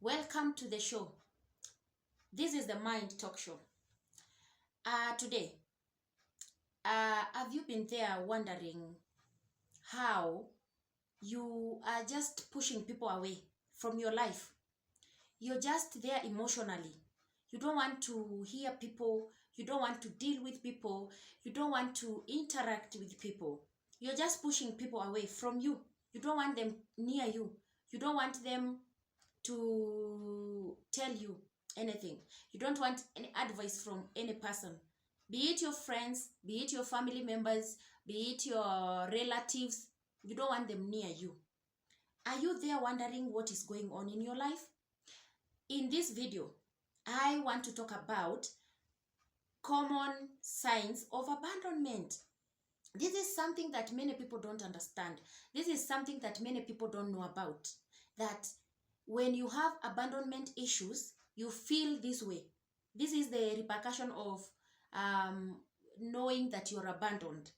Welcome to the show. This is the Mind Talk Show. Today, have you been there wondering how you are just pushing people away from your life? You're just there emotionally. You don't want to hear people. You don't want to deal with people. You don't want to interact with people. You're just pushing people away from you. You don't want them near you. You don't want them to tell you anything. You don't want any advice from any person, be it your friends, be it your family members, be it your relatives. You don't want them near you. Are you there wondering what is going on in your life? In this video, I want to talk about common signs of abandonment. This is something that many people don't understand. This is something that many people don't know about. That when you have abandonment issues, you feel this way. This is the repercussion of knowing that you're abandoned.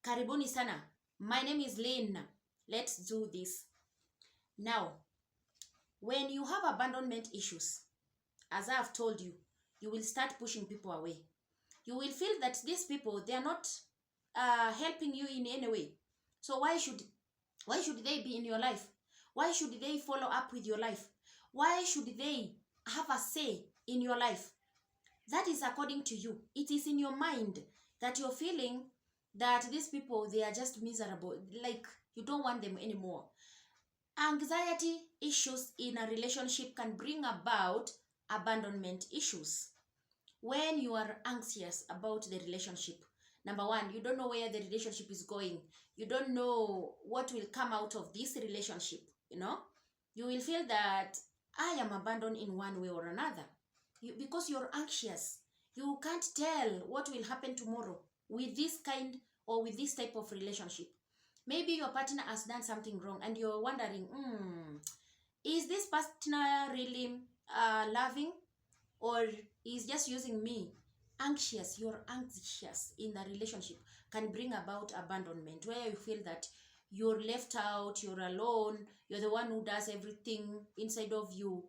Karibuni sana. My name is Lynn. Let's do this. Now, when you have abandonment issues, as I have told you, you will start pushing people away. You will feel that these people, they are not helping you in any way. So why should they be in your life? Why should they follow up with your life? Why should they have a say in your life? That is according to you. It is in your mind that you're feeling that these people, they are just miserable. Like you don't want them anymore. Anxiety issues in a relationship can bring about abandonment issues. When you are anxious about the relationship, number one, you don't know where the relationship is going. You don't know what will come out of this relationship. You will feel that I am abandoned in one way or another. Because you're anxious. You can't tell what will happen tomorrow with this kind or with this type of relationship. Maybe your partner has done something wrong and you're wondering, is this partner really loving, or is just using me? You're anxious in the relationship can bring about abandonment, where you feel that you're left out, you're alone, you're the one who does everything inside of you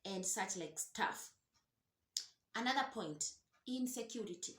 and such like stuff. Another point, insecurity.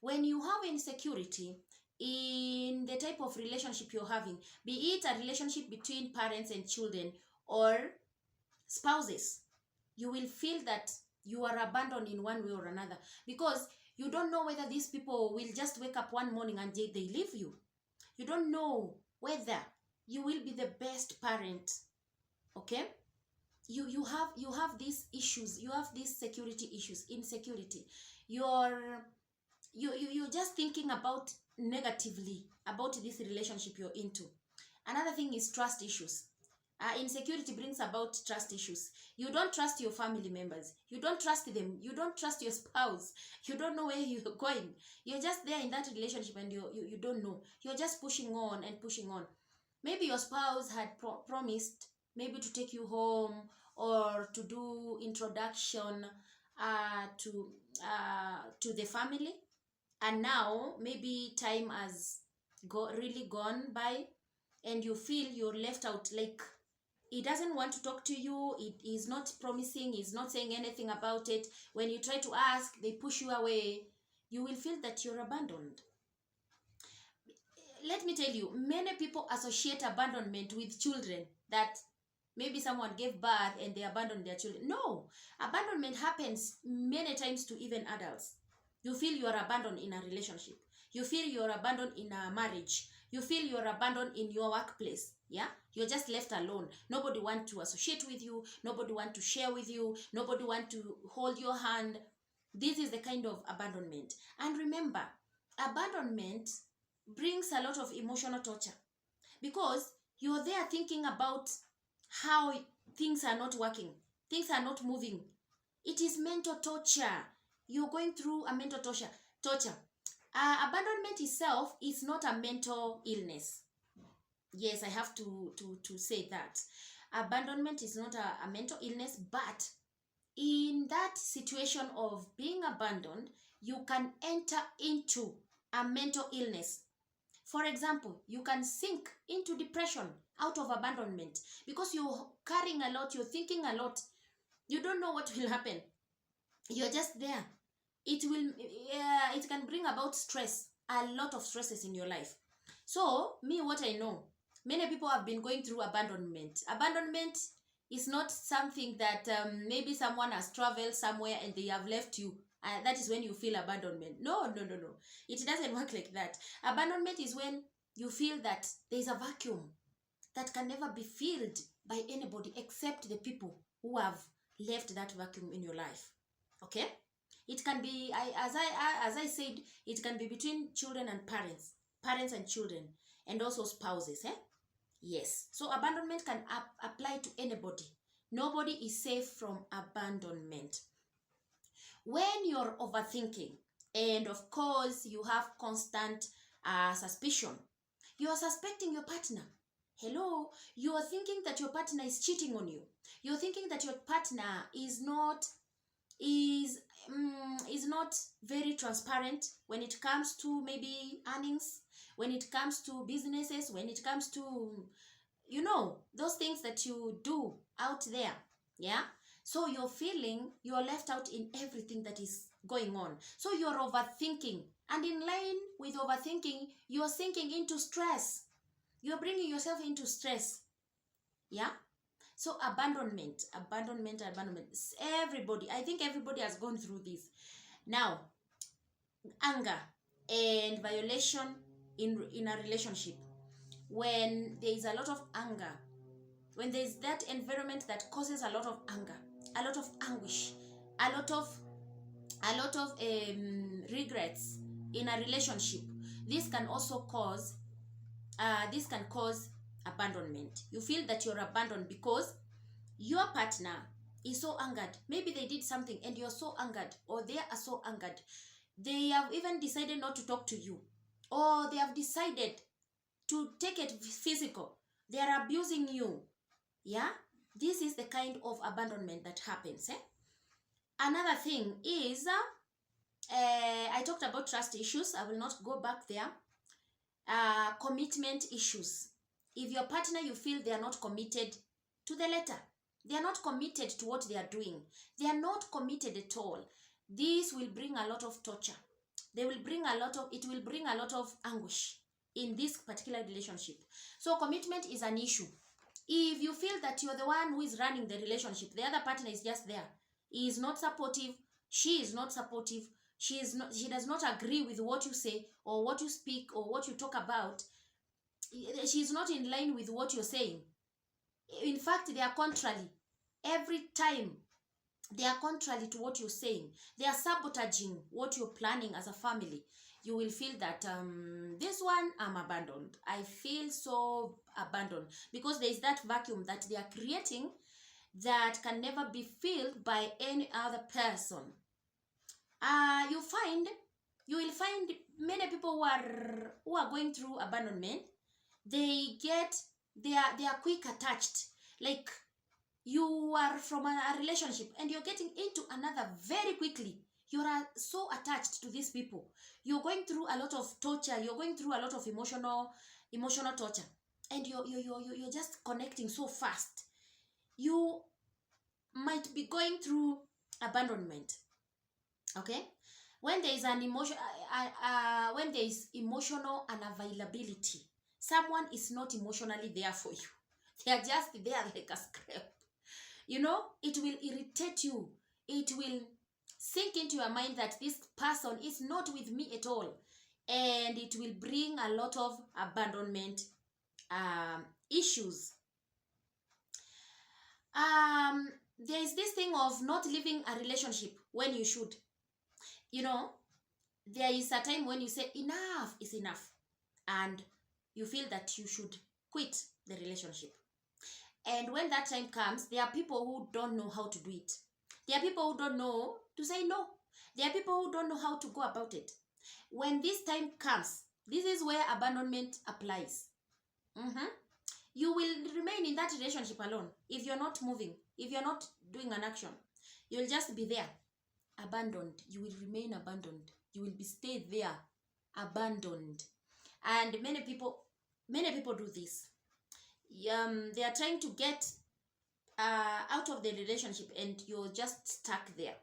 When you have insecurity in the type of relationship you're having, be it a relationship between parents and children or spouses, you will feel that you are abandoned in one way or another, because you don't know whether these people will just wake up one morning and they leave you. You don't know whether you will be the best parent. Okay? You have these issues. You have these security issues, insecurity. You're just thinking about negatively about this relationship you're into. Another thing is trust issues. Insecurity brings about trust issues. You don't trust your family members. You don't trust them. You don't trust your spouse. You don't know where you're going. You're just there in that relationship and you don't know. You're just pushing on and pushing on. Maybe your spouse had promised maybe to take you home or to do introduction to the family. And now maybe time has really gone by and you feel you're left out. Like he doesn't want to talk to you. It is not promising. He's not saying anything about it. When you try to ask, they push you away. You will feel that you're abandoned. Let me tell you, many people associate abandonment with children, that maybe someone gave birth and they abandoned their children. No, abandonment happens many times to even adults. You feel you are abandoned in a relationship. You feel you are abandoned in a marriage. You feel you are abandoned in your workplace. Yeah, you're just left alone. Nobody wants to associate with you. Nobody wants to share with you. Nobody wants to hold your hand. This is the kind of abandonment. And remember, abandonment brings a lot of emotional torture, because you're there thinking about how things are not working, things are not moving. It is mental torture. You're going through a mental torture. Abandonment itself is not a mental illness. Yes, I have to say that. Abandonment is not a mental illness, but in that situation of being abandoned, you can enter into a mental illness. For example, you can sink into depression out of abandonment because you're carrying a lot, you're thinking a lot. You don't know what will happen. You're just there. It can bring about stress, a lot of stresses in your life. So me, what I know, many people have been going through abandonment. Abandonment is not something that maybe someone has traveled somewhere and they have left you. That is when you feel abandonment. No, no, no, no. It doesn't work like that. Abandonment is when you feel that there's a vacuum that can never be filled by anybody except the people who have left that vacuum in your life. Okay? It can be, as I said, it can be between children and parents, parents and children, and also spouses. Yes. So abandonment can apply to anybody. Nobody is safe from abandonment. When you're overthinking, and of course you have constant suspicion, you are suspecting your partner. Hello, you are thinking that your partner is cheating on you. You're thinking that your partner is not very transparent when it comes to maybe earnings, when it comes to businesses, when it comes to, you know, those things that you do out there. Yeah. So you're feeling you're left out in everything that is going on. So you're overthinking, and in line with overthinking, you're sinking into stress. You're bringing yourself into stress. Yeah. So abandonment. Everybody, I think everybody has gone through this. Now, anger and violation in a relationship. When there is a lot of anger, when there is that environment that causes a lot of anger, a lot of anguish, a lot of regrets in a relationship, this can also cause abandonment. You feel that you're abandoned because your partner is so angered. Maybe they did something and you're so angered, or they are so angered. They have even decided not to talk to you, or they have decided to take it physical. They are abusing you. Yeah, this is the kind of abandonment that happens. Another thing is I talked about trust issues. I will not go back there. Commitment issues. If your partner, you feel they are not committed to the letter, they are not committed to what they are doing, they are not committed at all, this will bring a lot of torture. It will bring a lot of anguish in this particular relationship. So commitment is an issue. If you feel that you're the one who is running the relationship, the other partner is just there, he is not supportive, she is not supportive, she does not agree with what you say or what you speak or what you talk about, she is not in line with what you're saying. In fact, they are contrary. Every time they are contrary to what you're saying, they are sabotaging what you're planning as a family. You will feel that this one, I'm abandoned. I feel so abandoned because there is that vacuum that they are creating that can never be filled by any other person. You will find many people who are going through abandonment. They are quick attached. Like, you are from a relationship and you're getting into another very quickly. You are so attached to these people. You're going through a lot of torture. You're going through a lot of emotional torture, and you're just connecting so fast. You might be going through abandonment. Okay, when there is an emotion, when there is emotional unavailability, someone is not emotionally there for you. They are just there like a scrap. You know, it will irritate you. It will sink into your mind that this person is not with me at all. And it will bring a lot of abandonment issues. There is this thing of not leaving a relationship when you should. You know, there is a time when you say enough is enough, and you feel that you should quit the relationship. And when that time comes, there are people who don't know how to do it. There are people who don't know to say no. There are people who don't know how to go about it. When this time comes, this is where abandonment applies. You will remain in that relationship alone if you're not moving, if you're not doing an action. You'll just be there, abandoned. You will remain abandoned. You will be stay there, abandoned. And many people do this. They are trying to get out of the relationship and you're just stuck there.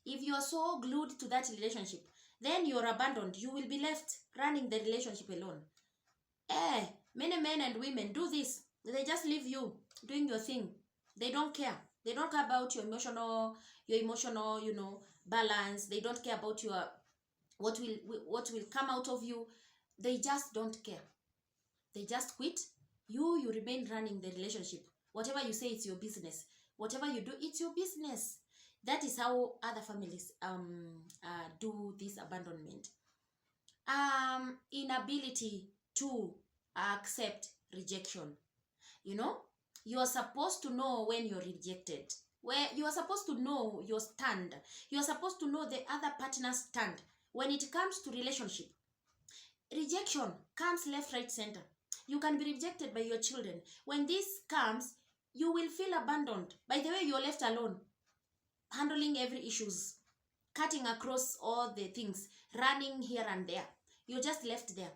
If you're so glued to that relationship, then you're abandoned. You will be left running the relationship alone. Many men and women do this. They just leave you doing your thing. They don't care. They don't care about your emotional, balance. They don't care about your what will come out of you. They just don't care. They just quit. You remain running the relationship. Whatever you say, it's your business. Whatever you do, it's your business. That is how other families do this abandonment. Inability to accept rejection. You are supposed to know when you're rejected. Where you are supposed to know your stand. You are supposed to know the other partner's stand. When it comes to relationship, rejection comes left, right, center. You can be rejected by your children. When this comes, you will feel abandoned. By the way, you're left alone, handling every issues, cutting across all the things, running here and there. You're just left there.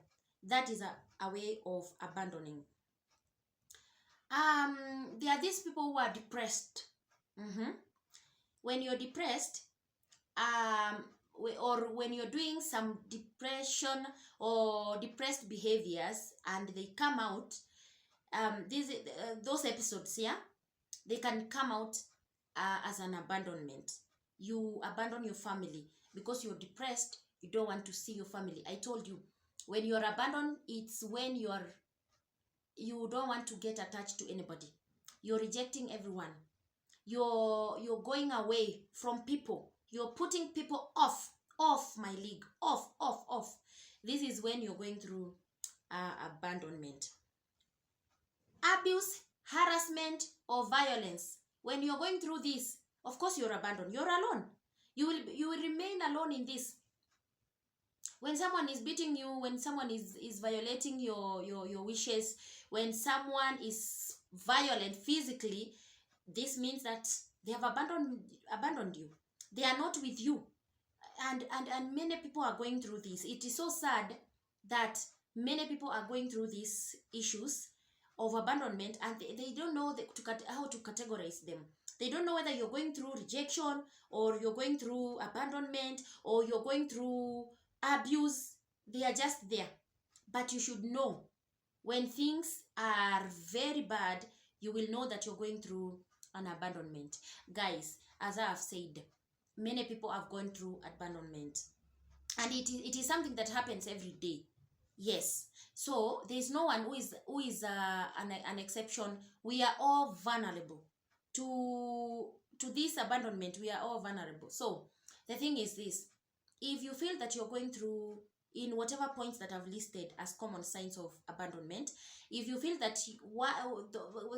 That is a way of abandoning. There are these people who are depressed. When you're depressed, or when you're doing some depression or depressed behaviors and they come out, those episodes, they can come out as an abandonment. You abandon your family because you're depressed. You don't want to see your family. I told you, when you're abandoned, it's when you don't want to get attached to anybody. You're rejecting everyone. You're going away from people. You're putting people off my league, off. This is when you're going through abandonment. Abuse, harassment, or violence. When you're going through this, of course you're abandoned. You're alone. You will remain alone in this. When someone is beating you, when someone is violating your wishes, when someone is violent physically, this means that they have abandoned you. They are not with you. And many people are going through this. It is so sad that many people are going through these issues of abandonment and they don't know how to categorize them. They don't know whether you're going through rejection or you're going through abandonment or you're going through abuse. They are just there. But you should know, when things are very bad, you will know that you're going through an abandonment. Guys, as I have said, many people have gone through abandonment. And it is something that happens every day. Yes. So there's no one who is an exception. We are all vulnerable to this abandonment. We are all vulnerable. So the thing is this: if you feel that you're going through, in whatever points that I've listed as common signs of abandonment, if you feel that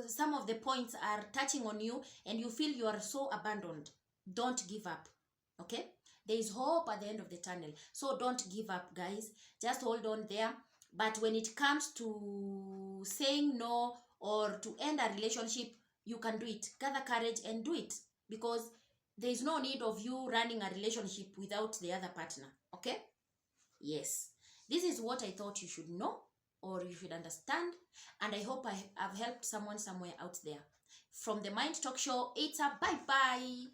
some of the points are touching on you and you feel you are so abandoned, don't give up. Okay? There is hope at the end of the tunnel. So don't give up, guys. Just hold on there. But when it comes to saying no or to end a relationship, you can do it. Gather courage and do it. Because there is no need of you running a relationship without the other partner. Okay? Yes. This is what I thought you should know or you should understand. And I hope I've helped someone somewhere out there. From the Mind Talk Show, it's a bye-bye.